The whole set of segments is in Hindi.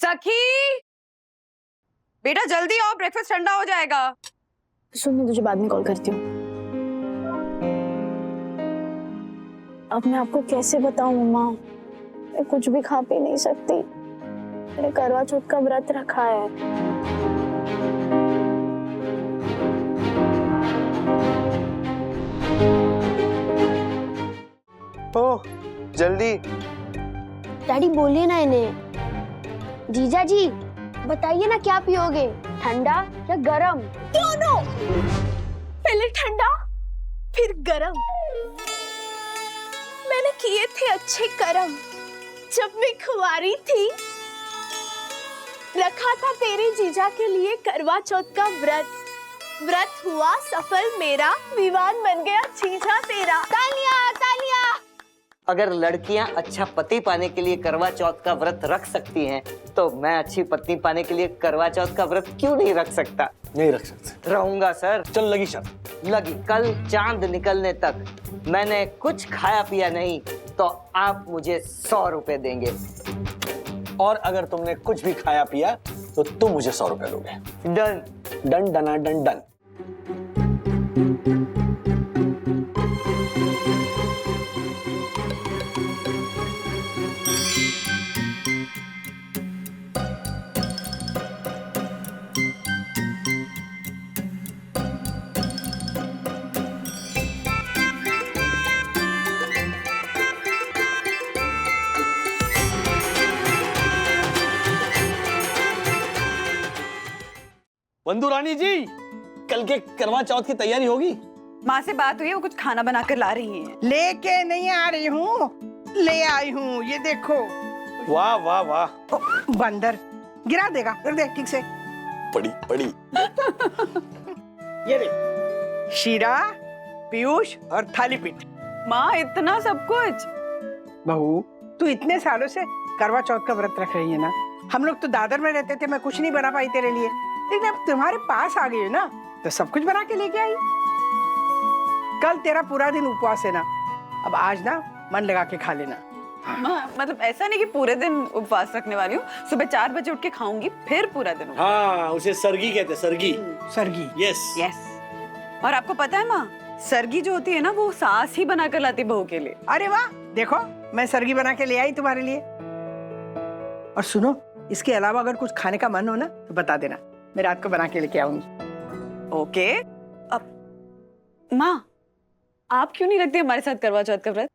सखी, बेटा जल्दी आओ, ब्रेकफास्ट ठंडा हो जाएगा। सुन, मैं तुझे बाद में कॉल करती हूँ। अब मैं आपको कैसे बताऊं मम्मा, मैं कुछ भी खा पी नहीं सकती। मैंने करवा चौथ का व्रत रखा है। ओह, जल्दी। डैडी बोलिए ना इन्हें। जीजा जी बताइए ना, क्या पियोगे, ठंडा या गरम? दोनों। पहले ठंडा फिर गरम। मैंने किए थे अच्छे कर्म जब मैं कुंवारी थी। रखा था तेरे जीजा के लिए करवा चौथ का व्रत। व्रत हुआ सफल मेरा, विवान बन गया जीजा तेरा। तालियां तालियां। अगर लड़कियां अच्छा पति पाने के लिए करवा चौथ का व्रत रख सकती हैं, तो मैं अच्छी पत्नी पाने के लिए करवा चौथ का व्रत क्यों नहीं रख सकता? नहीं रख सकते। रहूंगा सर। चल लगी शर्त। लगी। कल चांद निकलने तक मैंने कुछ खाया पिया नहीं तो आप मुझे 100 रुपए देंगे। और अगर तुमने कुछ भी खाया पिया तो तुम मुझे 100 रुपए दोगे। डन। डन डना डन डन। बंधु रानी जी, कल के करवा चौथ की तैयारी होगी? माँ से बात हुई है, वो कुछ खाना बना कर ला रही है। लेके नहीं आ रही हूँ, ले आई हूँ। ये देखो। वाह वाह वाह। बंदर गिरा देगा, कर दे ठीक से। पड़ी पड़ी। ये देख, शीरा, पीयूष और थाली पीठ। माँ इतना सब कुछ? बहू, तू इतने सालों से करवा चौथ का व्रत रख रही है ना। हम लोग तो दादर में रहते थे, मैं कुछ नहीं बना पाई तेरे लिए, लेकिन अब तुम्हारे पास आ गई ना तो सब कुछ बना के लेके आई। कल तेरा पूरा दिन उपवास है ना, अब आज ना मन लगा के खा लेना। माँ मतलब ऐसा नहीं कि पूरे दिन उपवास रखने वाली हूँ, सुबह 4 बजे उठ के खाऊंगी, फिर पूरा दिन। हाँ, उसे सरगी कहते हैं, सरगी। सरगी। Yes yes. और आपको पता है माँ, सरगी जो होती है ना, वो सास ही बना कर लाती बहू के लिए। अरे वाह, देखो मैं सरगी बना के ले आई तुम्हारे लिए। और सुनो, इसके अलावा अगर कुछ खाने का मन हो ना तो बता देना, मैं रात को बना के लेके आऊंगी। ओके। अब माँ, आप क्यों नहीं रखती हमारे साथ करवा चौथ का व्रत?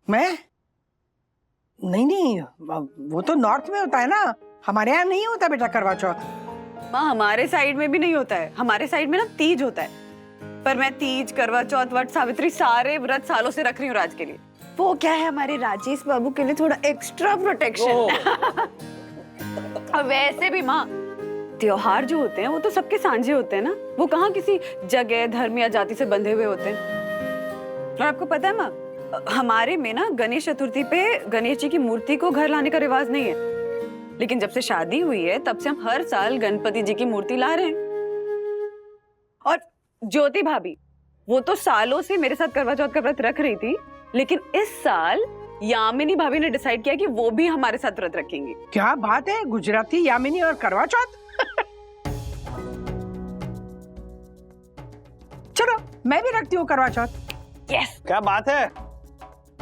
मैं नहीं नहीं, वो तो नॉर्थ में होता है ना, हमारे यहाँ नहीं होता बेटा करवा चौथ। माँ हमारे साइड में भी नहीं होता है, हमारे साइड में ना तीज होता है। पर मैं तीज, करवा चौथ, वट सावित्री सारे व्रत सालों से रख रही हूँ राज के लिए। वो क्या है, हमारे राजेश बाबू के लिए थोड़ा एक्स्ट्रा प्रोटेक्शन। और वैसे भी माँ, त्योहार जो होते हैं वो तो सबके साझे होते हैं ना, वो कहाँ किसी जगह, धर्म या जाति से बंधे हुए होते हैं। और आपको पता है माँ, हमारे में ना गणेश चतुर्थी पे गणेश जी की मूर्ति को घर लाने का रिवाज नहीं है, लेकिन जब से शादी हुई है तब से हम हर साल गणपति जी की मूर्ति ला रहे हैं। और ज्योति भाभी, वो तो सालों से मेरे साथ करवा चौथ का व्रत रख रही थी, लेकिन इस साल यामिनी भाभी ने डिसाइड किया कि वो भी हमारे साथ व्रत रखेंगी। क्या बात है, गुजराती, यामिनी और करवा चौथ। चलो मैं भी रखती हूँ करवा चौथ। यस। क्या बात है?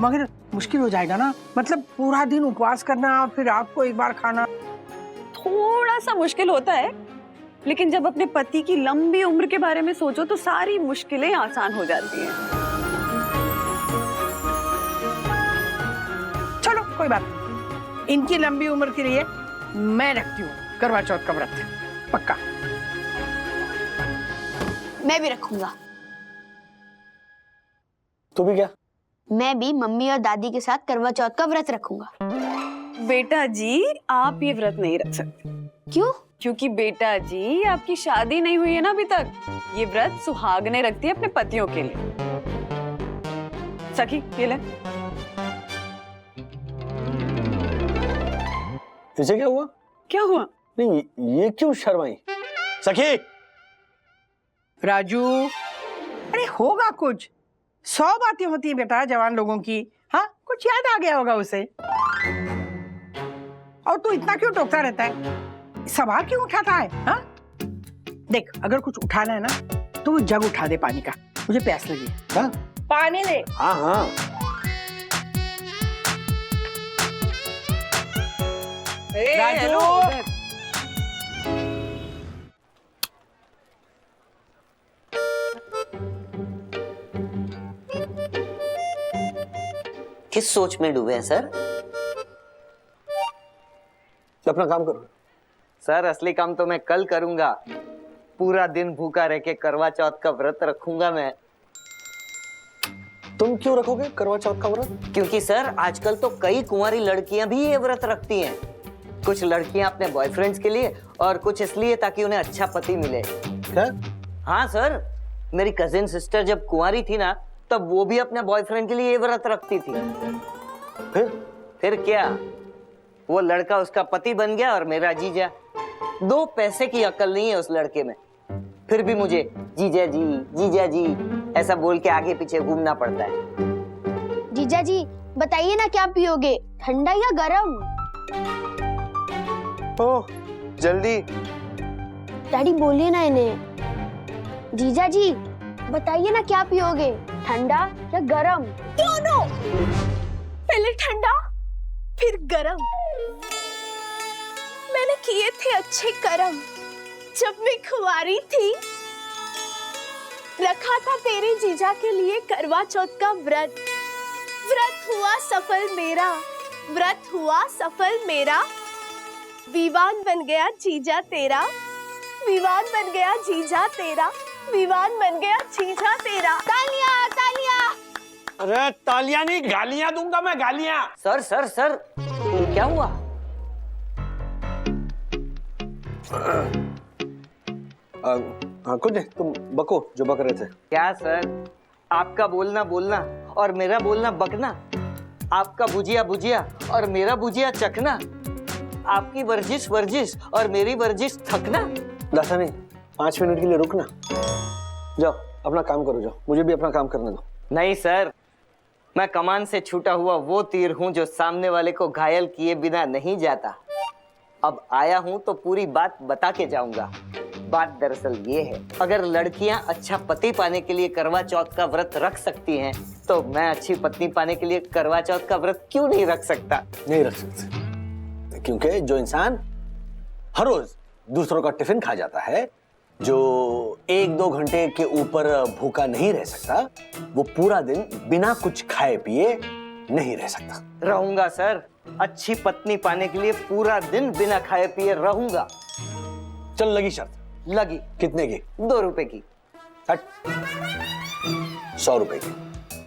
मगर मुश्किल हो जाएगा ना, मतलब पूरा दिन उपवास करना, फिर रात को एक बार खाना। थोड़ा सा मुश्किल होता है, लेकिन जब अपने पति की लंबी उम्र के बारे में सोचो तो सारी मुश्किलें आसान हो जाती हैं। चलो कोई बात नहीं, इनकी लंबी उम्र के लिए मैं रखती हूँ करवा चौथ का व्रत, पक्का। मैं भी रखूंगा। तू भी क्या? मैं भी मम्मी और दादी के साथ करवा चौथ का व्रत रखूंगा। बेटा जी, आप ये व्रत नहीं रख सकते। क्यों? क्योंकि बेटा जी, आपकी शादी नहीं हुई है ना अभी तक। ये व्रत सुहागनें रखती है अपने पतियों के लिए। सखी, ये ले। तुझे क्या हुआ? क्या हुआ? नहीं, ये क्यों शर्माई? सखी! राजू, अरे होगा कुछ, 100 बातें होती है बेटा जवान लोगों की। हाँ, कुछ याद आ गया होगा उसे। और तू इतना क्यों टोकता रहता है? सवाल क्यों उठाता है? हाँ, देख अगर कुछ उठाना है ना तो वो जग उठा दे पानी का, मुझे प्यास लगी है। हाँ पानी दे। हाँ हाँ। राजू, किस सोच में डूबे हैं सर? अपना काम करो। सर असली काम तो मैं कल करूंगा। पूरा दिन भूखा रह के करवा चौथ का व्रत रखूंगा मैं। तुम क्यों रखोगे करवा चौथ का व्रत? क्योंकि सर आजकल तो कई कुंवारी लड़कियां भी ये व्रत रखती हैं। कुछ लड़कियां अपने बॉयफ्रेंड्स के लिए और कुछ इसलिए ताकि उन्हें अच्छा पति मिले। क्या? हाँ सर, मेरी कजिन सिस्टर जब कुंवारी थी ना तब वो भी अपने बॉयफ्रेंड के लिए ये व्रत रखती थी। फिर क्या, वो लड़का उसका पति बन गया और मेरा जीजा। 2 पैसे की अकल नहीं है उस लड़के में, फिर भी मुझे जीजा जी ऐसा बोल के आगे पीछे घूमना पड़ता है। जीजा जी बताइए ना क्या पियोगे, ठंडा या गरम? ओह जल्दी। डैडी बोलिए ना इन्हें। जीजा जी बताइए ना क्या पियोगे, ठंडा या गरम? दोनों। पहले ठंडा फिर गरम। मैंने किए थे अच्छे कर्म जब मैं कुंवारी थी। रखा था तेरे जीजा के लिए करवा चौथ का व्रत। व्रत हुआ सफल मेरा, व्रत हुआ सफल मेरा। विवान बन गया जीजा तेरा, विवान बन गया जीजा तेरा, विवान बन गया जीजा तेरा। तालियां तालियां। अरे तालियां नहीं, गालियां दूंगा मैं, गालियां। सर सर सर क्या हुआ? कुछ नहीं, तुम बको जो बक रहे थे। क्या सर, आपका बोलना बोलना और मेरा बोलना बकना, आपका बुझिया बुझिया और मेरा बुझिया चखना, आपकी वर्जिश वर्जिश और मेरी वर्जिश थकना। दासा नहीं, 5 मिनट के लिए रुकना। जाओ अपना काम करो, जाओ, मुझे भी अपना काम करने दो। नहीं सर, मैं कमान से छूटा हुआ वो तीर हूं जो सामने वाले को घायल किए बिना नहीं जाता। अब आया हूं तो पूरी बात बता के जाऊंगा। बात दरअसल ये है, अगर लड़कियां अच्छा पति पाने के लिए करवा चौथ का व्रत रख सकती हैं, तो मैं अच्छी पत्नी पाने के लिए करवा चौथ का व्रत क्यों नहीं रख सकता? नहीं रख सकते, क्योंकि जो इंसान हर रोज दूसरों का टिफिन खा जाता है, जो 1-2 घंटे के ऊपर भूखा नहीं रह सकता, वो पूरा दिन बिना कुछ खाए पिए नहीं रह सकता। रहूंगा सर, अच्छी पत्नी पाने के लिए पूरा दिन बिना खाए पिए रहूंगा। चल लगी शर्त। लगी। कितने की? 2 रुपए की। 100 रुपए की।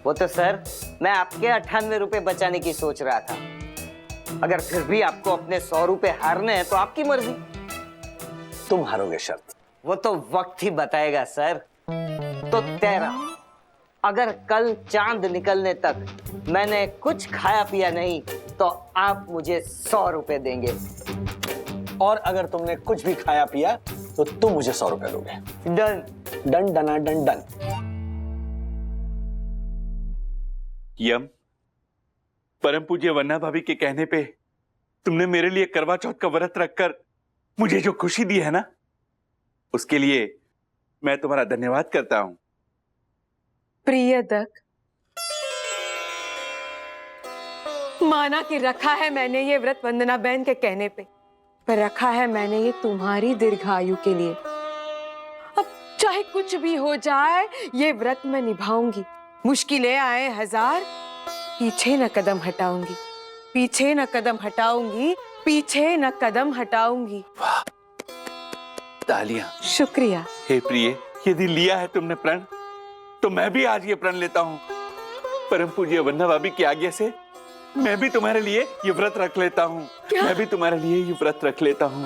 वो तो सर मैं आपके 98 रुपए बचाने की सोच रहा था। अगर फिर भी आपको अपने 100 रुपए हारने हैं तो आपकी मर्जी। तुम हारोगे शर्त। वो तो वक्त ही बताएगा सर। तो 13, अगर कल चांद निकलने तक मैंने कुछ खाया पिया नहीं तो आप मुझे 100 रुपए देंगे। और अगर तुमने कुछ भी खाया पिया तो तुम मुझे 100 रुपए दोगे। डन। डन डना डन डन। यम, परम पूज्य वन्ना भाभी के कहने पे तुमने मेरे लिए करवा चौथ का व्रत रखकर मुझे जो खुशी दी है ना, उसके लिए मैं तुम्हारा धन्यवाद करता हूं। प्रियदक, माना कि रखा है मैंने ये व्रत वंदना बहन के कहने पे, पर रखा है मैंने ये तुम्हारी दीर्घायु के लिए। अब चाहे कुछ भी हो जाए ये व्रत मैं निभाऊंगी। मुश्किलें आए 1000, पीछे न कदम हटाऊंगी, पीछे न कदम हटाऊंगी, पीछे न कदम हटाऊंगी। तालियां। शुक्रिया। हे प्रिय, यदि लिया है तुमने प्रण, तो मैं भी आज ये प्रण लेता हूं। परम पूज्य वन्ना भाभी की आज्ञा से मैं भी तुम्हारे लिए ये व्रत रख लेता हूं। मैं भी तुम्हारे लिए ये व्रत रख लेता हूं।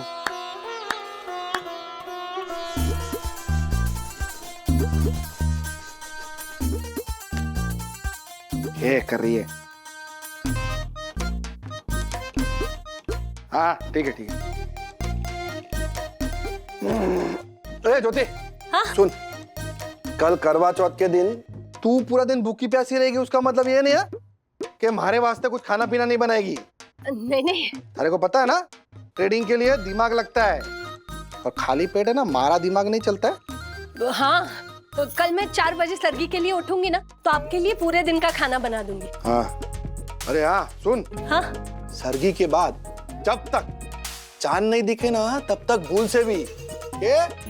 ये कर रही है। हाँ ठीक है ठीक है। अरे ज्योति, सुन, कल करवा चौथ के दिन तू पूरा दिन भूखी प्यासी रहेगी, उसका मतलब ये नहीं है कि हमारे वास्ते कुछ खाना पीना नहीं बनाएगी। नहीं नहीं, अरे को पता है ना, ट्रेडिंग के लिए दिमाग लगता है, और खाली पेट है ना मारा दिमाग नहीं चलता है। हाँ तो कल मैं 4 बजे सर्गी के लिए उठूंगी ना, तो आपके लिए पूरे दिन का खाना बना दूंगी। हाँ, अरे हाँ सुन, हाँ सर्गी के बाद जब तक चांद नहीं दिखे ना तब तक भूल से भी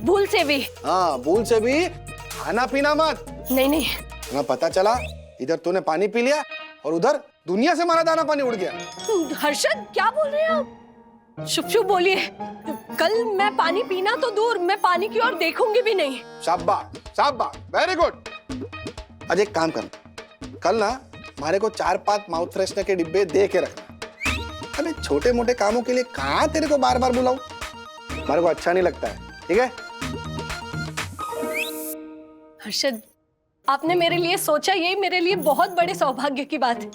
भूल से भी, हाँ भूल से भी खाना पीना मत। नहीं नहीं, ना पता चला इधर तूने पानी पी लिया और उधर दुनिया से हमारा दाना पानी उड़ गया। हर्षद क्या बोल रहे हैं आप? शुभ शुभ बोलिए, कल मैं पानी पीना तो दूर, मैं पानी की ओर देखूंगी भी नहीं। शाबाश शाबाश, वेरी गुड। आज एक काम कर, कल ना हमारे को 4-5 माउथ फ्रेशनर के डिब्बे दे के रखना। अरे छोटे मोटे कामों के लिए कहाँ तेरे को बार बार बुलाऊं, हमारे को अच्छा नहीं लगता है, ठीक है? हर्षद, आपने मेरे लिए सोचा, ये मेरे लिए बहुत बड़े सौभाग्य की बात है।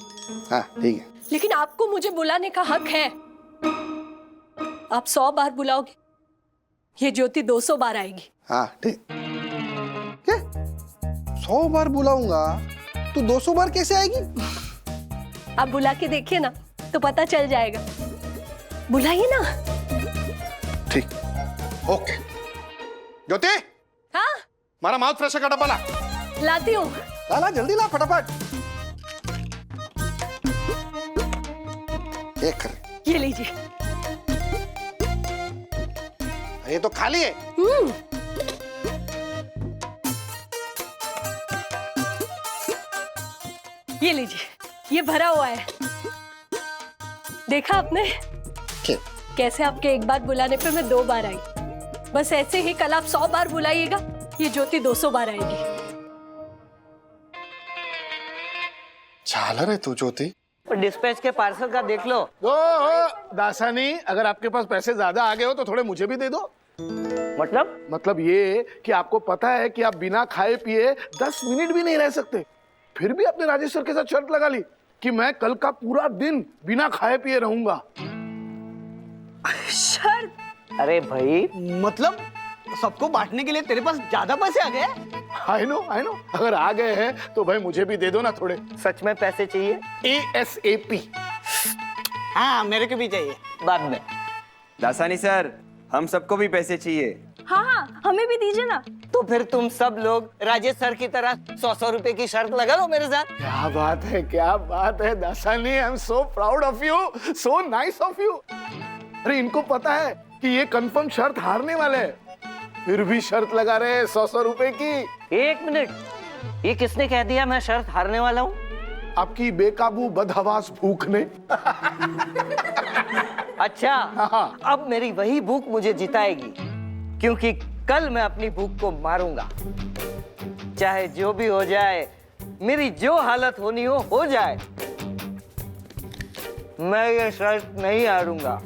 हाँ ठीक है। लेकिन आपको मुझे बुलाने का हक है। आप 100 बार बुलाओगे, ये ज्योति 200 बार आएगी। हाँ ठीक। क्या 100 बार बुलाऊंगा तो 200 बार कैसे आएगी? आप बुला के देखिए ना तो पता चल जाएगा। बुलाइए ना। ठीक, ओके। ज्योति, हाँ हमारा माउथ फ्रेशर का डब्बा ला। लाती हूँ। ला ला जल्दी ला फटाफट। एक कर, ये लीजिए। ये तो खाली है। ये लीजिए, ये भरा हुआ है। देखा आपने क्या? कैसे आपके एक बार बुलाने पे मैं 2 बार आई। बस ऐसे ही कल आप 100 बार बुलाइएगा, ये ज्योति 200 बार आएगी। झालर है तू ज्योति। डिस्पैच के पार्सल का देख लो। दासानी, अगर आपके पास पैसे ज्यादा आ गए हो तो थोड़े मुझे भी दे दो। मतलब ये कि आपको पता है कि आप बिना खाए पिए 10 मिनट भी नहीं रह सकते, फिर भी आपने राजेश सर के साथ शर्त लगा ली कि मैं कल का पूरा दिन बिना खाए पिए रहूंगा। शर्त? अरे भाई, मतलब सबको बांटने के लिए तेरे पास ज्यादा पैसे आ गए? आई नो, अगर आ गए हैं तो भाई मुझे भी दे दो ना थोड़े। सच में पैसे चाहिए? ASAP। हाँ मेरे को भी चाहिए, बाद में। दासानी सर, हम सबको भी पैसे चाहिए। हाँ हाँ, हमें भी दीजिए ना। तो फिर तुम सब लोग राजेश सर की तरह 100 रुपए की शर्त लगा लो मेरे साथ। क्या बात है Dasani, I am so proud of you, so nice of you. अरे इनको पता है कि ये कंफर्म शर्त हारने वाले हैं, फिर भी शर्त लगा रहे हैं 100 रुपए की। 1 मिनट, ये किसने कह दिया मैं शर्त हारने वाला हूँ? आपकी बेकाबू बदहवास भूख ने। अच्छा, अब मेरी वही भूख मुझे जिताएगी, क्योंकि कल मैं अपनी भूख को मारूंगा। चाहे जो भी हो जाए, मेरी जो हालत होनी हो जाए, मैं ये शर्त नहीं हारूंगा।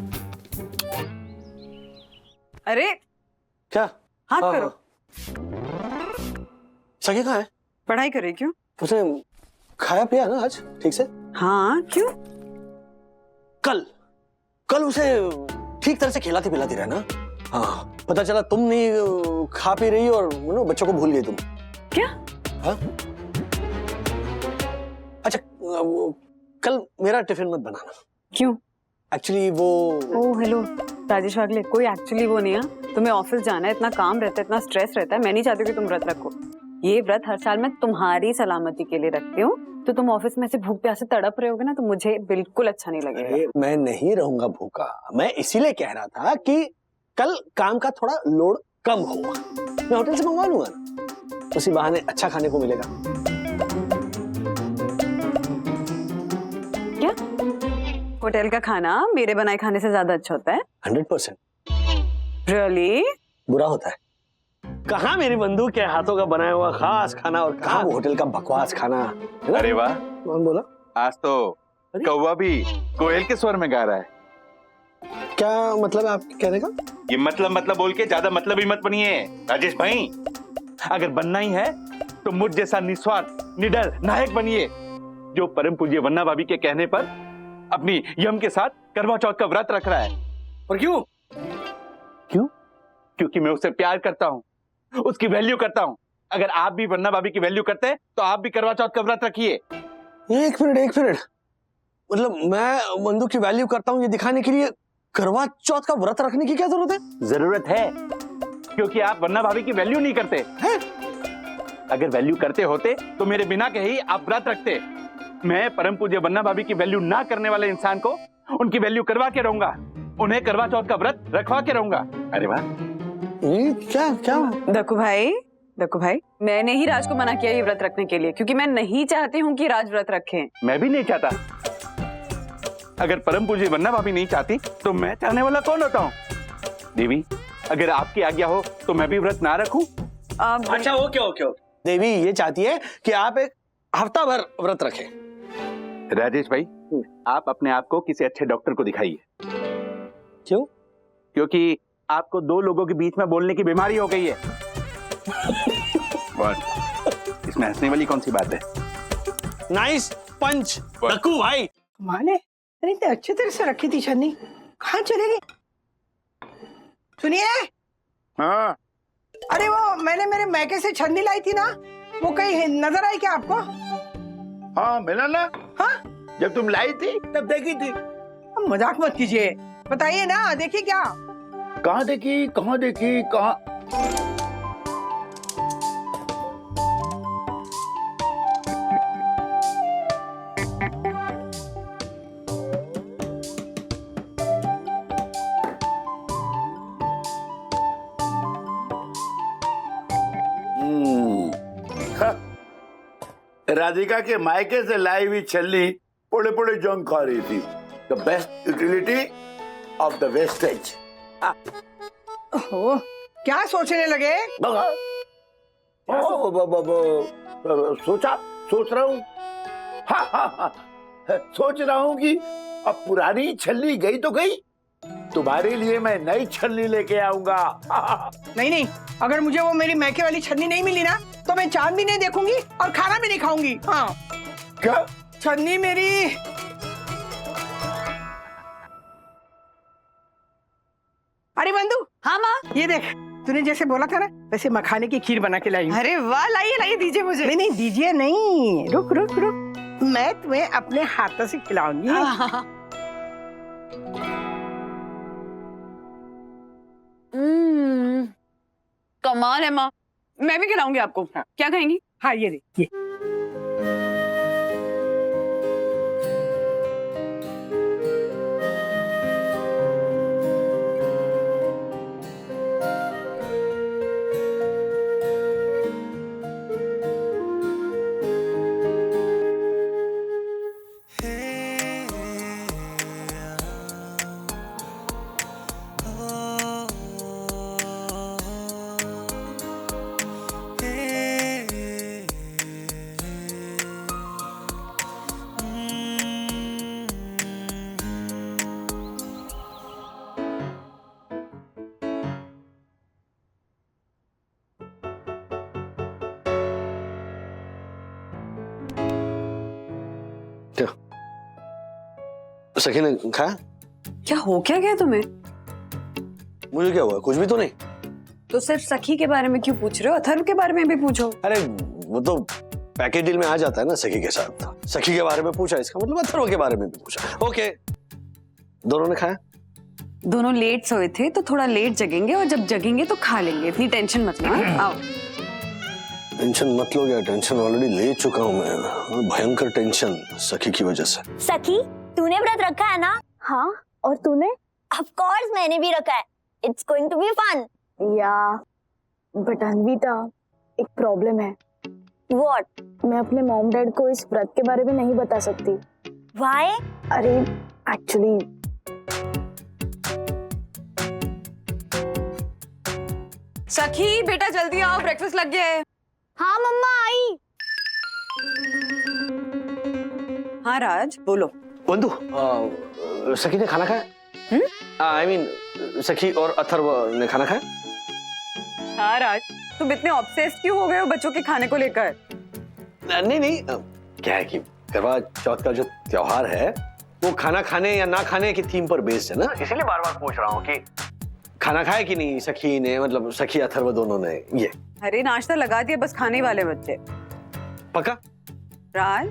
अरे क्या? हाथ हाँ, करो। सगे कहाँ है? पढ़ाई करे क्यों? उसने खाया पिया ना आज ठीक से? हाँ क्यों? कल उसे ठीक तरह से खिलाती पिलाती रहना। हाँ, पता चला तुम नहीं खा पी रही और बच्चों को भूल गई तुम। क्या? हाँ? अच्छा, कल मेरा टिफिन मत बनाना। क्यों? एक्चुअली वो ओह हेलो राजेश वागले, कोई एक्चुअली वो नहीं है। तुम्हें ऑफिस जाना है, इतना काम रहता है, इतना स्ट्रेस रहता है। मैं नहीं चाहती कि तुम व्रत रखो। ये व्रत हर साल मैं तुम्हारी सलामती के लिए रखती हूँ। तो तुम ऑफिस में से भूख प्यास से तड़प रहे होगे ना, तो मुझे बिल्कुल अच्छा नहीं लगेगा। मैं नहीं रहूंगा भूखा। मैं इसीलिए कह रहा था कि कल काम का थोड़ा लोड कम होगा, मैं होटल से मंगवा लूंगा ना, उसी बहाने अच्छा खाने को मिलेगा। क्या? होटल का खाना मेरे बनाए खाने से ज्यादा अच्छा होता है? 100%। रियली? बुरा होता है? कहाँ मेरी बंधु के हाथों का बनाया हुआ खास खाना और कहाँ वो होटल का बकवास खाना, है ना? अरे वाह, कौन बोला? आज तो कौवा भी कोयल के स्वर में गा रहा है। क्या मतलब है आपके कहने का? ये मतलब बोल के ज्यादा मतलब ही मत बनिए राजेश भाई। अगर बनना ही है तो मुझ जैसा निस्वार्थ निडर नायक बनिए, जो परम पूज्य वन्ना भाभी के कहने पर अपनी यम के साथ करवा चौथ का व्रत रख रहा है। और क्यों? क्योंकि मैं उससे प्यार करता हूँ, उसकी वैल्यू करता हूँ। अगर आप भी वन्ना भाभी की वैल्यू करते हैं तो आप भी करवा चौथ का व्रत रखिए। एक मिनट, मतलब मैं बंदू की वैल्यू करता हूँ ये दिखाने के लिए करवा चौथ का व्रत रखने की क्या जरूरत है? जरूरत है, क्योंकि आप वन्ना भाभी की वैल्यू नहीं करते हैं। अगर वैल्यू करते होते तो मेरे बिना कहे ही आप व्रत रखते। मैं परम पूज्य वन्ना भाभी की वैल्यू ना करने वाले इंसान को उनकी वैल्यू करवा के रहूंगा, उन्हें करवा चौथ का व्रत रखवा के रहूंगा। अरे वाह, ये क्या क्या? देखो भाई, मैंने ही राज को मना किया ये व्रत रखने के लिए, क्योंकि मैं नहीं चाहती हूँ कि राज व्रत रखे। मैं भी नहीं चाहता। अगर परम पूज्य वन्ना भाभी नहीं चाहती तो मैं चाहने वाला कौन होता हूँ? देवी, अगर आपकी आज्ञा हो तो मैं भी व्रत ना रखूं? अच्छा ओके। देवी ये चाहती है कि आप एक हफ्ता भर व्रत रखें। राजेश भाई, आप अपने आप को किसी अच्छे डॉक्टर को दिखाइए। क्यों? क्योंकि आपको दो लोगों के बीच में बोलने की बीमारी हो गई है। What? इसमें हंसने वाली कौन सी बात है? नाइस पंच नक्कू भाई। माने अरे इतने अच्छे तरह से रखी थी छन्नी, कहाँ चले गई? सुनिए। हाँ अरे वो मैंने मेरे मैके से छन्नी लाई थी ना, वो कहीं नजर आई क्या आपको? हाँ मिला ना। हाँ जब तुम लाई थी तब देखी थी। अब मजाक मत कीजिए, बताइए ना, देखिए क्या? कहाँ देखी कहाँ? राधिका के मायके से लाई हुई छल्ली पोड़े पोड़े जंग खा रही थी। The best utility of the wastage. Oh, क्या सोचने लगे? सोच रहा हूँ। सोच रहा हूँ कि अब पुरानी छल्ली गई तो गई, तुम्हारे लिए मैं नई छल्ली लेके आऊंगा। नहीं, अगर मुझे वो मेरी मैके वाली छन्नी नहीं मिली ना तो मैं चांद भी नहीं देखूंगी और खाना भी नहीं खाऊंगी। हाँ क्या? छन्नी मेरी। अरे बंधु। हाँ माँ। ये देख, तूने जैसे बोला था ना वैसे मखाने की खीर बना के लाई हूँ। अरे वाह, लाइए दीजिए मुझे। नहीं दीजिए नहीं, रुक, मैं तुम्हें अपने हाथों से खिलाऊंगी। कमाल है माँ, मैं भी खिलाऊंगी आपको। हाँ। क्या खाएंगी? हाँ ये देखिए। सखी ने खाया? क्या हो क्या गया तुम्हें? मुझे क्या हुआ? कुछ भी तो नहीं। तो सिर्फ सखी के बारे में क्यों पूछ रहे हो? अथर्व के बारे में भी पूछो। अरे वो तो पैकेज डील में आ जाता है ना सखी के साथ। सखी के बारे में पूछा, इसका मतलब अथर्व के बारे में भी पूछा। ओके, दोनों ने खाया? दोनों लेट सोए थे तो थोड़ा लेट जगेंगे, और जब जगेंगे तो खा लेंगे। इतनी टेंशन मत लो। आओ। टेंशन मत लो, या टेंशन ऑलरेडी ले चुका हूँ मैं। भयंकर टेंशन सखी की वजह से। सखी, तूने व्रत रखा है ना? हाँ, और तूने? ऑफ कोर्स मैंने भी रखा है। It's going to be fun. Yeah but Anvita, एक प्रॉब्लम है। व्हाट? मैं अपने मॉम डैड को इस व्रत के बारे में नहीं बता सकती। व्हाई? अरे एक्चुअली सखी बेटा जल्दी आओ, ब्रेकफास्ट लग गया है। हाँ मम्मा आई। हाँ राज बोलो। बंधु, सखी ने खाना खाया? आई मीन सखी और अथर्व ने खाना खाया? हाँ राज, तुम इतने ऑब्सेस्ड क्यों हो गए हो बच्चों के खाने को लेकर? नहीं, क्या है कि करवा चौथ का जो त्योहार है वो खाना खाने या ना खाने की थीम पर बेस्ड है ना, इसीलिए बार बार पूछ रहा हूँ कि खाना खाया कि नहीं सखी ने, मतलब सखी अथर्व दोनों ने। ये अरे नाश्ता लगा दिया, बस खाने वाले बच्चे। पक्का? राज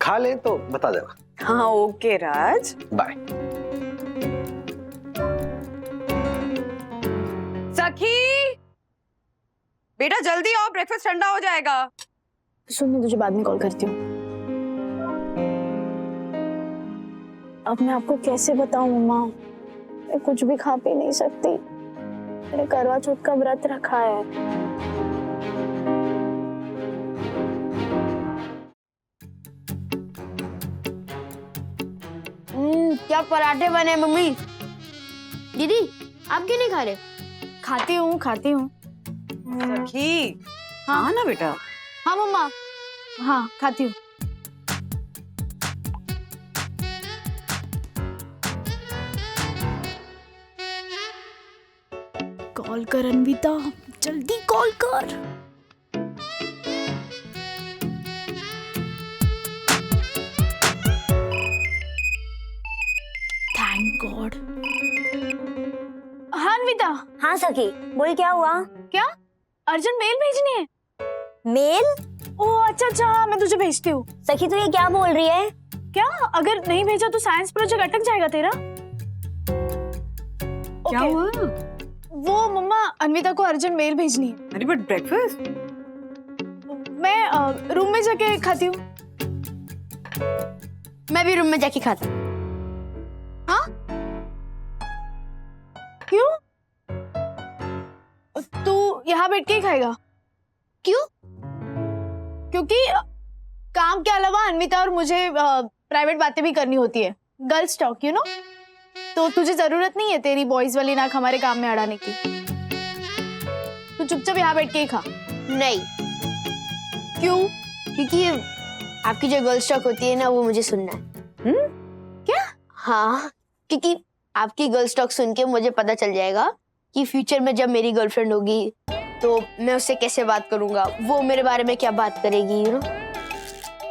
खा ले तो बता देना। हाँ ओके राज। बाय। सखी बेटा जल्दी आओ, ब्रेकफास्ट ठंडा हो जाएगा। सुन, मैं तुझे बाद में कॉल करती हूँ। अब मैं आपको कैसे बताऊं मम्मा, मैं कुछ भी खा पी नहीं सकती। मैंने करवा चौथ का व्रत रखा है। क्या पराठे बने मम्मी। दीदी आप क्यों नहीं खा रहे? खाती हूँ खाती हूँ। सखी हाँ ना बेटा। हाँ मम्मा, हाँ खाती हूँ। कॉल कर अन्विता, जल्दी कॉल कर। Thank God. हाँ अन्विता। हाँ सखी, बोल क्या हुआ? क्या अर्जेंट मेल भेजनी है? मेल? ओह अच्छा अच्छा, हाँ मैं तुझे भेजती हूँ। सखी तू ये क्या बोल रही है? क्या अगर नहीं भेजा तो साइंस प्रोजेक्ट अटक जाएगा तेरा? क्या हुआ? वो मम्मा अन्विता को अर्जेंट मेल भेजनी है। अरे बट ब्रेकफास्ट मैं रूम में जाके खाती हूँ। मैं भी रूम में जाके खाता। हाँ क्यों? तू यहाँ बैठ के ही खाएगा? क्यों? क्योंकि काम के अलावा अन्विता और मुझे प्राइवेट बातें भी करनी होती है, गर्ल्स टॉक यू नो। तो तुझे जरूरत नहीं है तेरी बॉयज वाली नाक हमारे काम में अड़ाने की। तू चुपचाप यहाँ बैठ के ही खा। नहीं। क्यों? क्योंकि आपकी जो गर्ल्स टॉक होती है ना, वो मुझे सुनना है। क्या? हाँ, क्योंकि आपकी गर्ल्स टॉक सुन के मुझे पता चल जाएगा कि फ्यूचर में जब मेरी गर्लफ्रेंड होगी तो मैं उससे कैसे बात करूंगा, वो मेरे बारे में क्या बात करेगी you know.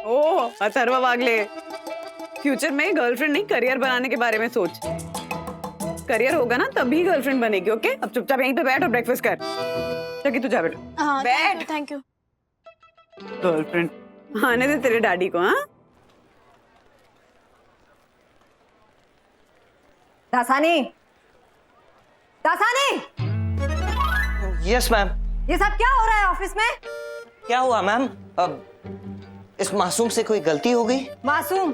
Oh Atharva Wagle, future में गर्लफ्रेंड नहीं करियर बनाने के बारे में सोच। करियर होगा ना तभी गर्लफ्रेंड बनेगी। ओके अब चुपचाप यहीं पे बैठ और ब्रेकफास्ट कर। चल तू जा बेटा। हाँ बैठ। Thank you. गर्लफ्रेंड आने दे तेरे डैडी को। हाँ दासानी, दासानी, यस मैम। ये सब क्या हो रहा है ऑफिस में? क्या हुआ मैम? अब इस मासूम से कोई गलती हो गई? मासूम?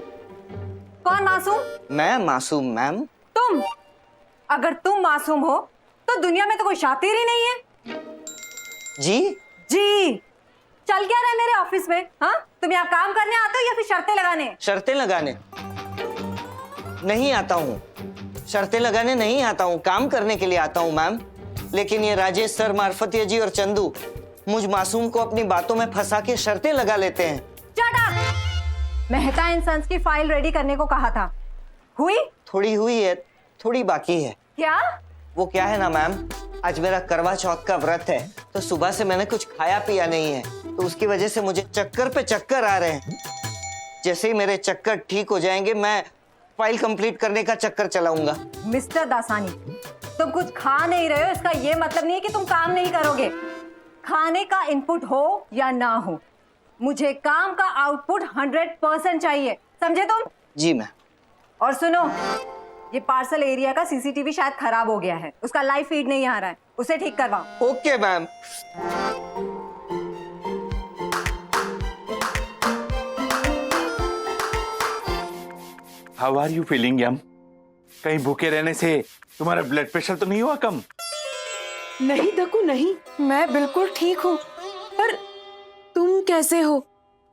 कौन मासूम? मैं मासूम मैम। तुम? अगर तुम मासूम हो तो दुनिया में तो कोई शातिर ही नहीं है। जी? जी चल क्या रहा है मेरे ऑफिस में? हाँ तुम यहाँ काम करने आते हो या फिर शर्तें लगाने? शर्तें लगाने नहीं आता हूँ। शर्तें लगाने नहीं आता हूँ, काम करने के लिए आता हूँ मैम। लेकिन ये राजेश सर, मार्फतिया जी और चंदू मुझ मासूम को अपनी बातों में फंसा के शर्तें लगा लेते हैं। मेहता एंड सन्स की फाइल रेडी करने को कहा था, हुई? थोड़ी हुई है, थोड़ी बाकी है। क्या? वो क्या है ना मैम, आज मेरा करवा चौथ का व्रत है, तो सुबह से मैंने कुछ खाया पिया नहीं है, तो उसकी वजह से मुझे चक्कर पे चक्कर आ रहे हैं। जैसे ही मेरे चक्कर ठीक हो जाएंगे मैं फाइल कंप्लीट करने का चक्कर चलाऊंगा। मिस्टर दासानी, तुम कुछ खा नहीं रहे हो इसका ये मतलब नहीं है कि तुम काम नहीं करोगे। खाने का इनपुट हो या ना हो, मुझे काम का आउटपुट 100% चाहिए, समझे तुम? जी मैम। और सुनो, ये पार्सल एरिया का सीसीटीवी शायद खराब हो गया है, उसका लाइव फीड नहीं आ रहा है, उसे ठीक करवाओ। Okay ma'am. How are you feeling Yam? कहीं भूखे रहने से तुम्हारा ब्लड प्रेशर तो नहीं हुआ कम? नहीं दकू नहीं, मैं बिल्कुल ठीक हूँ। पर तुम कैसे हो?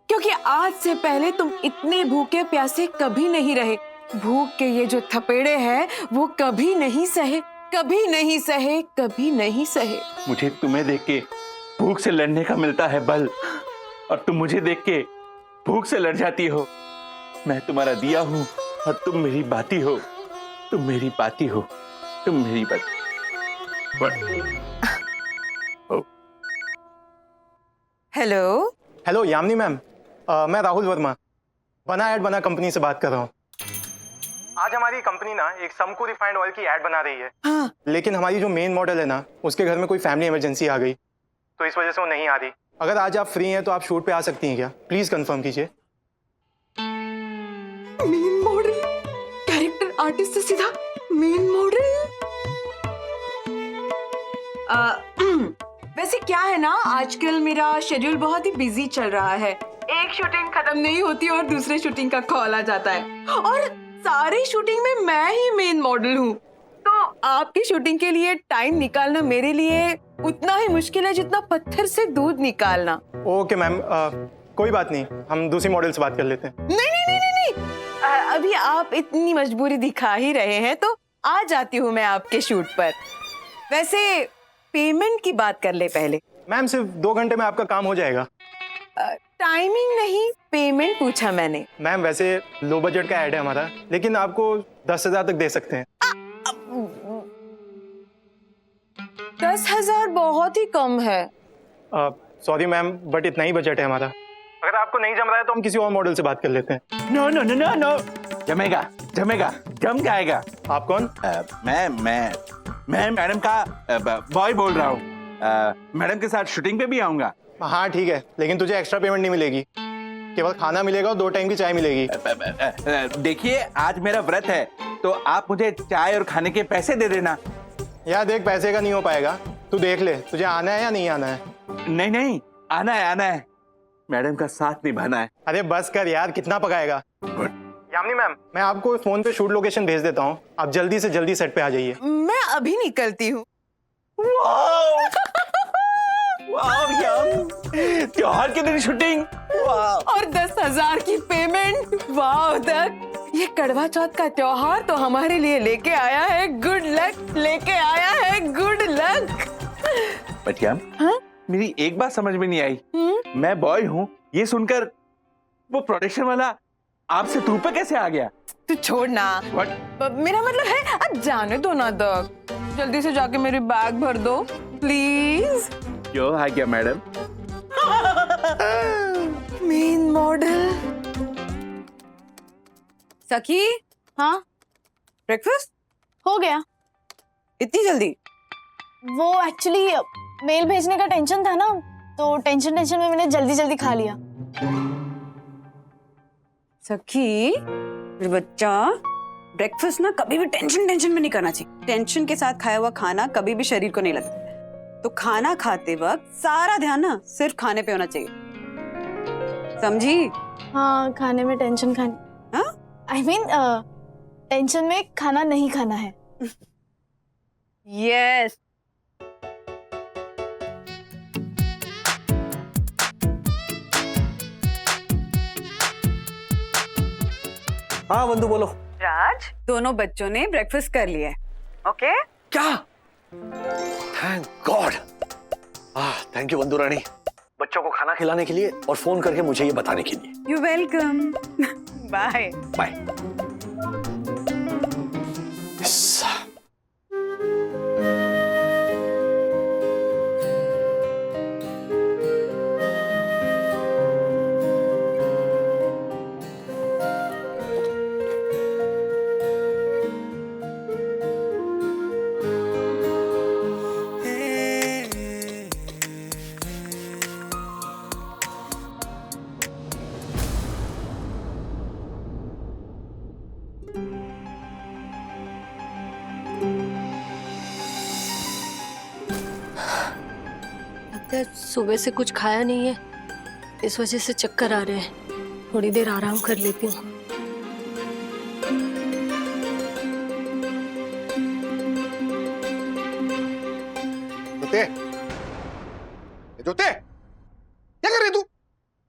क्योंकि आज से पहले तुम इतने भूखे प्यासे कभी नहीं रहे। भूख के ये जो थपेड़े हैं वो कभी नहीं सहे, कभी नहीं सहे, कभी नहीं सहे। मुझे तुम्हें देख के भूख से लड़ने का मिलता है बल, और तुम मुझे देख के भूख से लड़ जाती हो। मैं तुम्हारा दिया हूँ और तुम मेरी बाती हो, तुम मेरी बाती हो, तुम मेरी बाती। हेलो हेलो यामिनी मैम, मैं राहुल वर्मा, बना ऐड बना कंपनी से बात कर रहा हूँ। आज हमारी कंपनी ना एक समको रिफाइंड ऑयल की ऐड बना रही है। हाँ। लेकिन हमारी जो मेन मॉडल है ना, उसके घर में कोई फैमिली इमरजेंसी आ गई, तो इस वजह से वो नहीं आ रही। अगर आज आप फ्री हैं तो आप शूट पे आ सकती हैं क्या? प्लीज कंफर्म कीजिए। मेन मॉडल, कैरेक्टर आर्टिस्ट से सीधा मेन मॉडल। वैसे क्या है ना, आजकल मेरा शेड्यूल बहुत ही बिजी चल रहा है। एक शूटिंग खत्म नहीं होती और दूसरे शूटिंग का कॉल आ जाता है, और सारी शूटिंग में मैं ही मेन मॉडल हूँ। तो आपकी शूटिंग के लिए टाइम निकालना मेरे लिए उतना ही मुश्किल है जितना पत्थर से दूध निकालना। ओके मैम, कोई बात नहीं, हम दूसरी मॉडल से बात कर लेते हैं। नहीं नहीं नहीं नहीं, नहीं। अभी आप इतनी मजबूरी दिखा ही रहे हैं तो आ जाती हूँ मैं आपके शूट पर। वैसे पेमेंट की बात कर ले पहले। मैम सिर्फ 2 घंटे में आपका काम हो जाएगा। टाइमिंग नहीं, पेमेंट पूछा मैंने। मैम वैसे लो बजट का ऐड है हमारा, लेकिन आपको 10,000 तक दे सकते हैं। 10,000 बहुत ही कम है। सॉरी मैम, बट इतना ही बजट है हमारा। अगर आपको नहीं जम रहा है तो हम किसी और मॉडल से बात कर लेते हैं। No no no no no, जमेगा जमेगा, जम जाएगा। आप कौन? मैं मैडम का बॉय बोल रहा हूँ। मैडम के साथ शूटिंग पे भी आऊंगा। हाँ ठीक है, लेकिन तुझे एक्स्ट्रा पेमेंट नहीं मिलेगी, केवल खाना मिलेगा और 2 टाइम की चाय मिलेगी। देखिए आज मेरा व्रत है, तो आप मुझे चाय और खाने के पैसे दे देना। यार देख, पैसे का नहीं हो पाएगा, तू देख ले तुझे आना है या नहीं आना है। नहीं नहीं, आना है आना है, मैडम का साथ निभाना है। अरे बस कर यार, कितना पकाएगा। यामिनी मैम, मैं आपको फोन पे शूट लोकेशन भेज देता हूँ, आप जल्दी से जल्दी सेट पे आ जाइए। मैं अभी निकलती हूँ। त्योहार के दिन शूटिंग और 10,000 की पेमेंट। वाह दत्त, ये कड़वा चौथ का त्योहार तो हमारे लिए लेके आया है गुड लक, लेके आया है गुड लक। बटिया, हाँ? मेरी एक बात समझ में नहीं आई। मैं बॉय हूँ, ये सुनकर वो प्रोडक्शन वाला आपसे तू पे कैसे आ गया? तू छोड़ ना। मेरा मतलब है, अब जाने दो ना दत्त, जल्दी से जाके मेरी बैग भर दो प्लीज। क्यों आ गया मैडम? Main model. सखी, हाँ ब्रेकफास्ट हो गया। इतनी जल्दी? वो एक्चुअली मेल भेजने का टेंशन था ना, तो टेंशन में मैंने जल्दी जल्दी खा लिया। सखी, मेरे बच्चा, ब्रेकफास्ट ना कभी भी टेंशन में नहीं करना चाहिए। टेंशन के साथ खाया हुआ खाना कभी भी शरीर को नहीं लगता। तो खाना खाते वक्त सारा ध्यान ना सिर्फ खाने पे होना चाहिए, समझी? हाँ, खाने में टेंशन खाने, आई मीन टेंशन में खाना नहीं खाना है। यस। हाँ वंदु बोलो। राज, दोनों बच्चों ने ब्रेकफास्ट कर लिया है। ओके? क्या? Thank God. थैंक यू वंदु रानी, बच्चों को खाना खिलाने के लिए और फोन करके मुझे ये बताने के लिए। You welcome. Bye bye. सुबह से कुछ खाया नहीं है, इस वजह से चक्कर आ रहे हैं। थोड़ी देर आराम कर लेती हूँ। जोते, क्या कर रही है तू?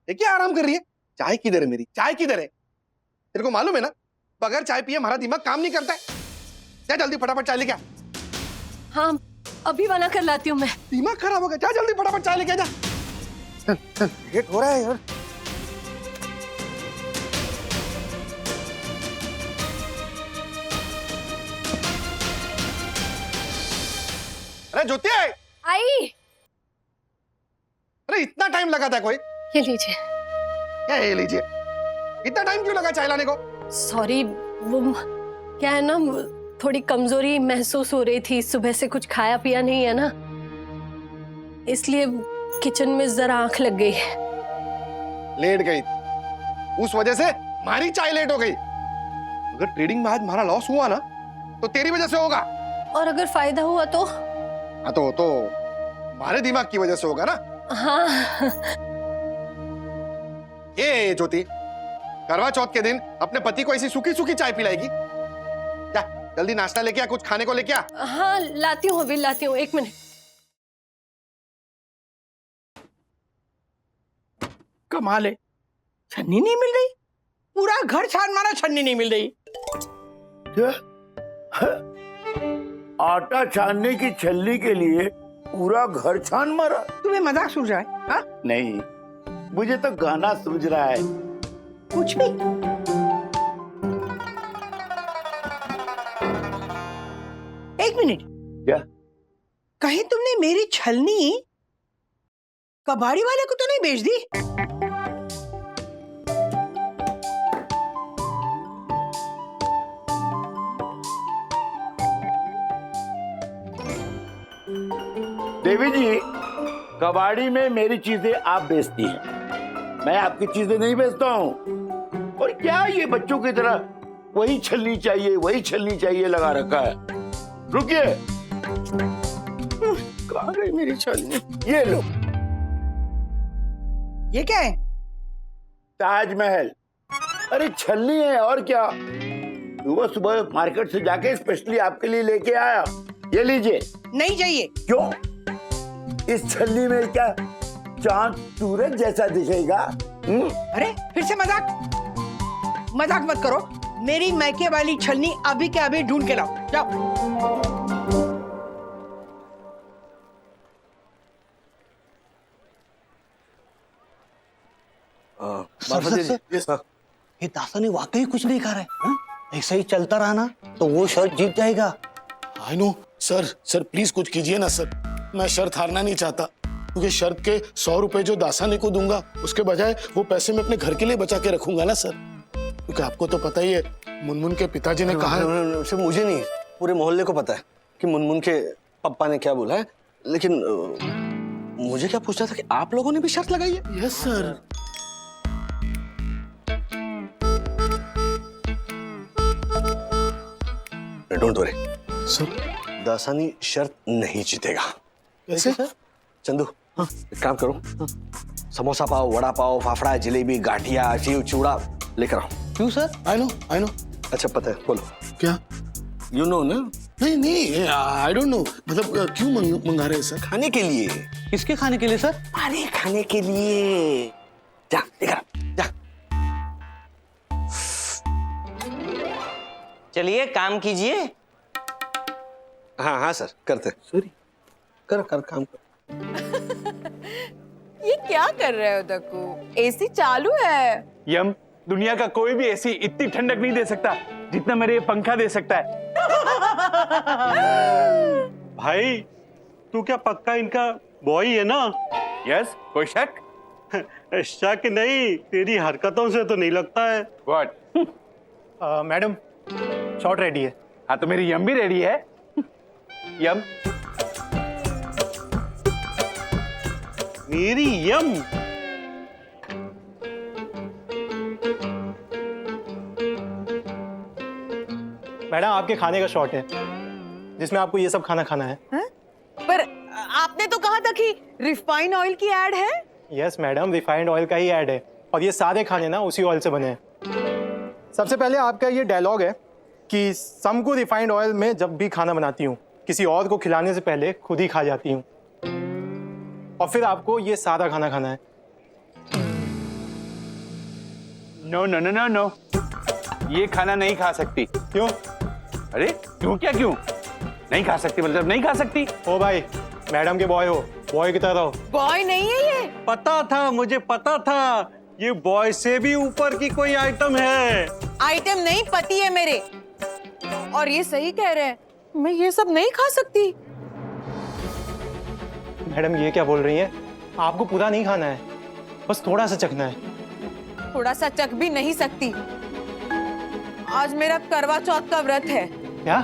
ये क्या आराम कर रही है? चाय किधर है मेरी? चाय किधर है? तेरे को मालूम है ना, बगैर चाय पिए हमारा दिमाग काम नहीं करता है। जा जल्दी फटाफट चाय लेके आ। हाँ, अभी बना कर लाती हूँ मैं। दिमाग खराब हो गया, जा जल्दी फटाफट चाय लेके आ जा। लेट हो रहा है यार। अरे ज्योति, आई। अरे इतना टाइम लगा था कोई? ये लीजिए। क्या ये लीजिए? इतना टाइम क्यों लगा चाय लाने को? सॉरी, वो क्या है ना, थोड़ी कमजोरी महसूस हो रही थी, सुबह से कुछ खाया पिया नहीं है ना, इसलिए किचन में जरा आंख लग गई। लेट गई, उस वजह से हमारी चाय लेट हो गई। अगर ट्रेडिंग में आज हमारा लॉस हुआ ना तो तेरी वजह से होगा। और अगर फायदा हुआ तो? हाँ तो हमारे दिमाग की वजह से होगा ना। हाँ। ये ज्योति, करवा चौथ के दिन अपने पति को ऐसी सूखी सूखी चाय पिलाएगी? जा जल्दी नाश्ता लेके आ, कुछ खाने को लेके आ। हाँ लाती हूँ, अभी लाती हूँ, 1 मिनट। कमाल है, छन्नी नहीं मिल रही। पूरा घर छान मारा, छन्नी नहीं मिल रही। क्या? आटा छानने की छलनी के लिए पूरा घर छान मारा? तुम्हें मजाक सूझ रहा है? हाँ? नहीं, मुझे तो गाना सूझ रहा है। कुछ भी। एक मिनट, क्या? कहीं तुमने मेरी छलनी कबाड़ी वाले को तो नहीं बेच दी? देवी जी, कबाड़ी में मेरी चीजें आप बेचती हैं, मैं आपकी चीजें नहीं बेचता हूँ। और क्या ये बच्चों की तरह वही छलनी चाहिए लगा रखा है? रुकिए, कहाँ गई मेरी छलनी? ये लो। ये क्या है? ताजमहल। अरे छलनी है और क्या। सुबह सुबह मार्केट से जाके स्पेशली आपके लिए लेके आया। ये लीजिए। नहीं चाहिए। क्यों? इस छलनी में क्या चांद सूरज जैसा दिखेगा? अरे फिर से मजाक मत करो। मेरी मैके वाली छलनी अभी के अभी ढूंढ के लाओ, जाओ। सर, ये दासानी वाकई कुछ नहीं खा रहा है। हाँ? ऐसा ही चलता रहा ना तो वो शर्त जीत जाएगा। आई नो सर, प्लीज कुछ कीजिए ना सर। मैं शर्त हारना नहीं चाहता, क्योंकि शर्त के 100 रुपए जो दासानी को दूंगा उसके बजाय वो पैसे मैं अपने घर के लिए बचा के रखूंगा ना सर। क्योंकि आपको तो पता ही है, मुनमुन के पिताजी ने कहा है। सिर्फ मुझे नहीं, पूरे मोहल्ले को पता है कि मुनमुन के पापा ने क्या बोला है। लेकिन मुझे क्या पूछना था कि आप लोगों ने भी शर्त लगाई है? Yes sir. Don't worry sir, Dasani शर्त नहीं जीतेगा। कैसे सर? चंदू, एक काम करो, समोसा पाव, वड़ा पाव, फाफड़ा, जलेबी, गाठिया, सेव, चूड़ा लेकर आओ। क्यों सर? I know. अच्छा पता है, बोलो क्या? यू नो ना? नहीं, आई डोंट नो। मतलब क्यों मंगा रहे हैं सर? खाने के लिए। किसके खाने के लिए सर? अरे खाने के लिए। जा लेकर जा। चलिए काम कीजिए। हाँ सर, करते। सॉरी, कर काम कर। ये क्या कर रहे हो दक्कू? एसी चालू है। यम, दुनिया का कोई भी एसी इतनी ठंडक नहीं दे सकता जितना मेरे ये पंखा दे सकता है। भाई तू क्या पक्का इनका बॉय है ना? यस, कोई शक? शक नहीं, तेरी हरकतों से तो नहीं लगता है। व्हाट? मैडम, शॉट रेडी है। हाँ तो मेरी यम भी रेडी है। यम, मेरी यम। मैडम आपके खाने का शॉट है जिसमें आपको ये सब खाना खाना है। पर आपने तो कहा था कि रिफाइन ऑयल की ऐड है। यस मैडम, रिफाइंड ऑयल का ही ऐड है और ये सारे खाने ना उसी ऑयल से बने हैं। सबसे पहले आपका ये डायलॉग है कि समको रिफाइंड ऑयल में जब भी खाना बनाती हूँ किसी और को खिलाने से पहले खुद ही खा जाती हूँ, और फिर आपको ये सादा खाना खाना है। No no no no no, ये खाना नहीं खा सकती। क्यों? अरे क्यों नहीं खा सकती मतलब नहीं खा सकती। ओ भाई, मैडम के बॉय हो, बॉय की तरह रहो। बॉय नहीं है ये। पता था, मुझे पता था, ये बॉय से भी ऊपर की कोई आइटम है। आइटम नहीं, पति है मेरे। और ये सही कह रहे हैं, मैं ये सब नहीं खा सकती। मैडम ये क्या बोल रही हैं? आपको पूरा नहीं खाना है, बस थोड़ा सा चखना है। थोड़ा सा चख भी नहीं सकती। आज मेरा करवा चौथ का व्रत है। क्या?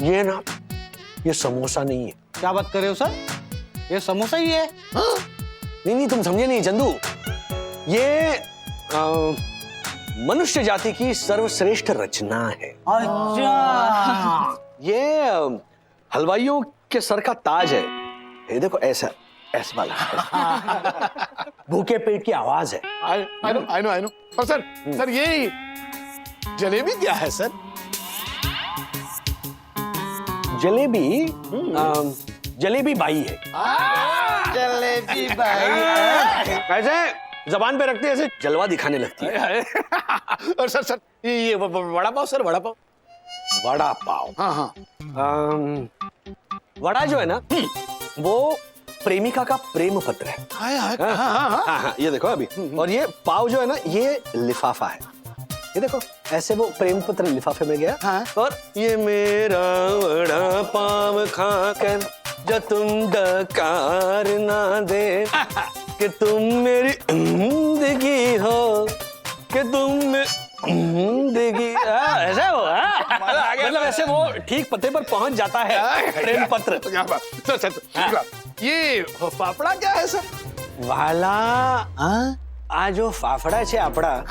ये ना, ये समोसा नहीं है। क्या बात कर रहे हो सर? ये समोसा ही है। हाँ? नहीं, तुम समझे नहीं चंदू। ये मनुष्य जाति की सर्वश्रेष्ठ रचना है। अच्छा। ये हलवाइयों के सर का ताज है। ये देखो, ऐसा वाला भूखे पेट की आवाज है। I know. और सर ये जलेबी क्या है सर? जलेबी बाई है। जलेबी भाई। ऐसे जबान पे रखते ऐसे जलवा दिखाने लगती है। और सर ये वड़ा पाव सर, वड़ा पाव। वड़ा पाव। हाँ। वड़ा जो है ना, वो प्रेमिका का प्रेम पत्र है। हाँ, ये देखो अभी। और ये पाव जो है ना, ये लिफाफा है। ये देखो, ऐसे वो प्रेम पत्र लिफाफे में गया। हाँ। और ये मेरा वड़ा पाव खाकर जो तुम डकार ना दे, कि तुम मेरी जिंदगी हो, कि तुम जिंदगी। ऐसे हो, मतलब ऐसे वो ठीक पते पर पहुंच जाता है प्रेम पत्र। क्या बात सर। ये फाफड़ा क्या है सर? वाला आ जो फाफड़ा છે આપડા,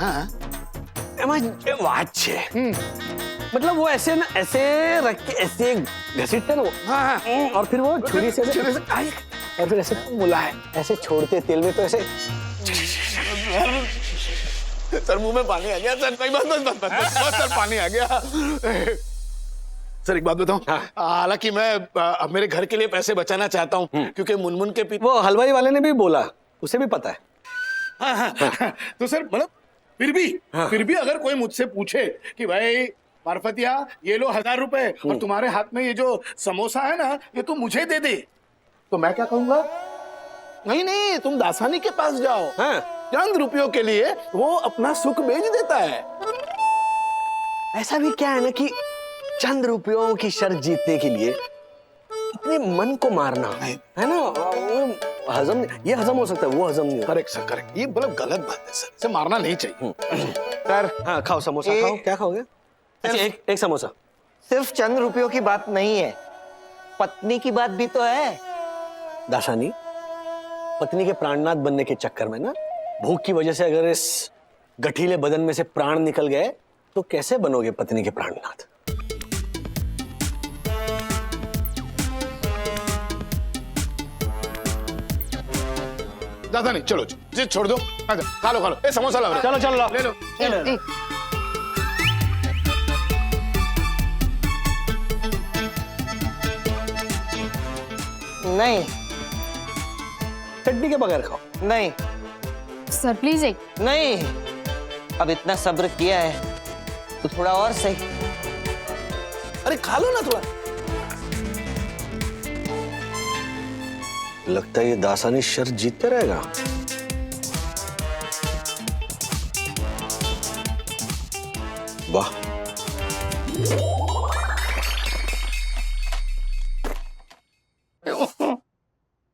એમાં જે વાત છે, मतलब वो ऐसे ना, ऐसे रख के ऐसे घसीटते ना वो, और फिर वो छुरी से और फिर ऐसे मुलायम ऐसे छोड़ते तेल में, तो ऐसे सर मुंह में पानी आ गया सर। बस सर, पानी आ गया। सर एक बात बताऊं, हालांकि मैं अब मेरे घर के लिए पैसे बचाना चाहता हूं, क्योंकि मुनमुन के पीछे वो हलवाई वाले ने भी बोला, उसे भी पता है। तो सर मतलब फिर भी अगर कोई मुझसे पूछे कि भाई मार्फतिया ये लो 1000 रुपए और तुम्हारे हाथ में ये जो समोसा है ना, ये तुम मुझे दे दे, तो मैं क्या कहूंगा? नहीं, तुम दासानी के पास जाओ। चंद रुपयों के लिए वो अपना सुख बेच देता है। ऐसा भी क्या है ना कि चंद रुपयों की शर्त जीतने के लिए अपने मन को मारना है ना, ये हजम हो सकता है, वो हजम नहीं। Correct sir, correct. ये मतलब गलत बात है सर, इसे मारना नहीं चाहिए। सर हाँ, खाओ समोसा खाओ। क्या खाओगे? अच्छा, एक समोसा। सिर्फ चंद रुपयों की बात नहीं है, पत्नी की बात भी तो है। दासानी, पत्नी के प्राणनाथ बनने के चक्कर में ना, भूख की वजह से अगर इस गठीले बदन में से प्राण निकल गए, तो कैसे बनोगे पत्नी के प्राणनाथ? दादा नहीं, चलो जी छोड़ दो, आजा खा लो। ए समोसा लाओ। चलो लाओ। ले लो। नहीं, चटनी के बगैर खाओ। नहीं सर प्लीज एक। नहीं, अब इतना सब्र किया है तो थोड़ा और सही। अरे खा लो ना थोड़ा। लगता है ये दासानी शर्त जीतते रहेगा। वाह,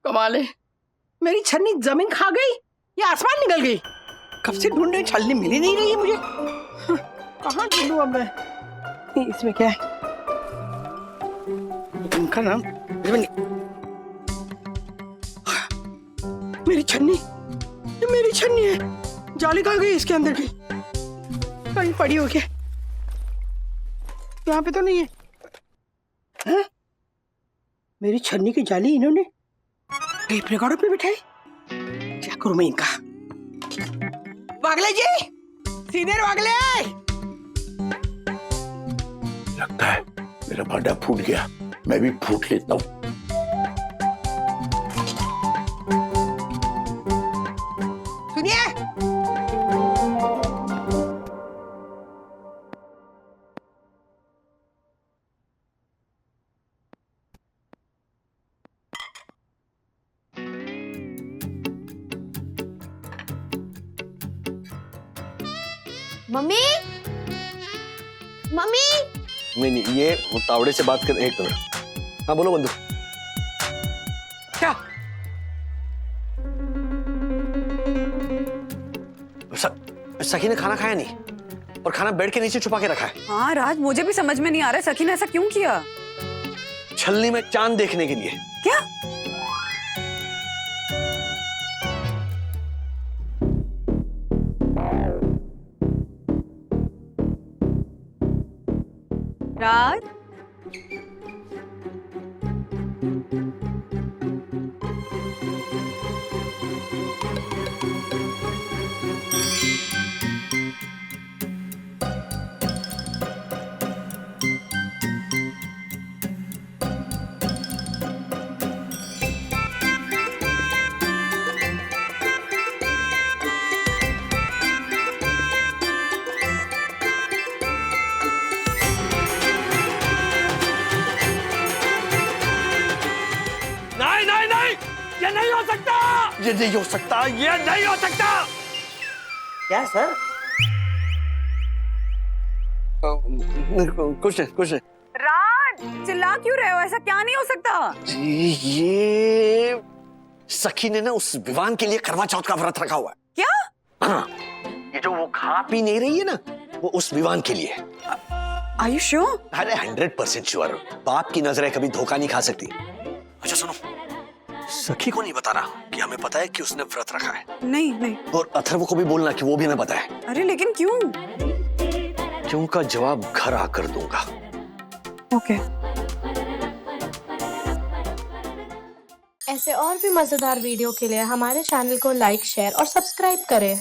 कमाल है, मेरी छन्नी जमीन खा गई या आसमान निकल गई? कब से ढूंढ रही, छलनी मिल ही नहीं रही है मुझे। कहाँ ढूंढूं अब मैं? इसमें क्या है? इनका नाम मेरी छन्नी, ये मेरी छन्नी है। जाली कहाँ गई इसके अंदर की? कहीं पड़ी हो क्या? यहाँ पे तो नहीं है, हैं? मेरी छन्नी की जाली इन्होंने टेप रिकॉर्डर पे बिठाई। क्या करूं मैं इनका? वागले जी, सीनियर वागले। लगता है मेरा भांडा फूट गया, मैं भी फूट लेता हूँ। सुनिए, मम्मी, मम्मी। नहीं, ये वो तावड़े से बात कर। एक मिनट। हाँ बोलो बंधु। क्या? सखी ने खाना खाया नहीं, और खाना बेड के नीचे छुपा के रखा है। हाँ राज, मुझे भी समझ में नहीं आ रहा है सखी ने ऐसा क्यों किया। छलनी में चांद देखने के लिए। क्या? राज, ये नहीं हो सकता, ये नहीं हो सकता, ये नहीं हो सकता। क्या सर? कुछ नहीं। राज, चिल्ला क्यों रहे हो? ऐसा क्या नहीं हो सकता? जी, ये सखी ने ना उस विवान के लिए करवा चौथ का व्रत रखा हुआ है। क्या? हाँ, ये जो वो खा पी नहीं रही है ना, वो उस विवान के लिए। Are you sure? अरे 100% श्योर। बाप की नजरें कभी धोखा नहीं खा सकती। अच्छा सुनो, सखी को नहीं बता रहा कि हमें पता है कि उसने व्रत रखा है। नहीं। और अथर्व को भी बोलना कि वो भी हमें पता है। अरे लेकिन क्यों? क्यों का जवाब घर आकर दूंगा। ओके। ऐसे और भी मजेदार वीडियो के लिए हमारे चैनल को लाइक, शेयर और सब्सक्राइब करें।